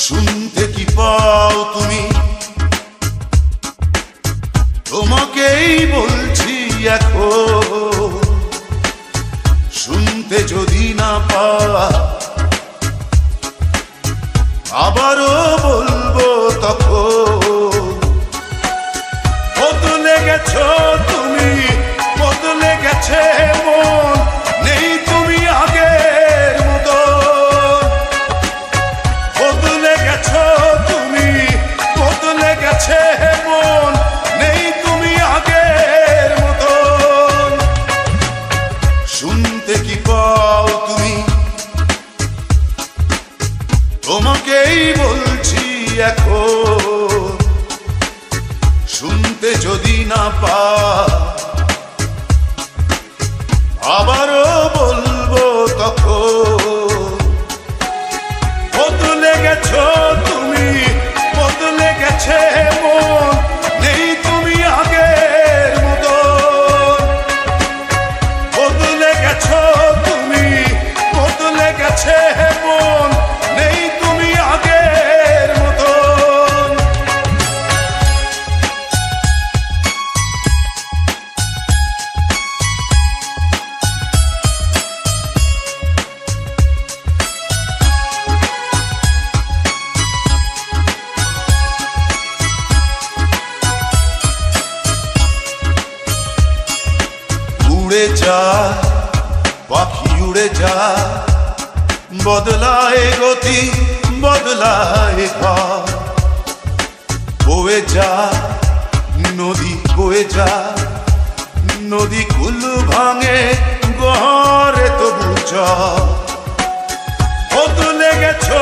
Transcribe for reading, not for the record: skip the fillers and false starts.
শুনতে কি পাও তুমি? তোমাকেই বলছি এখন, শুনতে যদি না পাওয়া আবারও বলবো তখন। বদলে গেছো তুমি, বদলে গেছে মন, নেই তুমি আগের মতো। বদলে গেছো তুমি, বদলে গেছে মন, নেই তুমি আগের মতো। শুনতে কি পাও তুমি? তোমাকেই বলছি এখন, শুনতে যদি না পাও আবারও বলবো তখন। বদলে গেছো তুমি, বদলে গেছে মন, নেই তুমি আগের মতো। বদলে গেছো তুমি, বদলে গেছে মন, নেই তুমি আগের মতো। উড়ে যা পাখি উড়ে যা, বদলায় গতি বদলায় ঘর। বয়ে যা নদী বয়ে যা, নদী কুল ভাঙে গহরে তবু চর। বদলে গেছো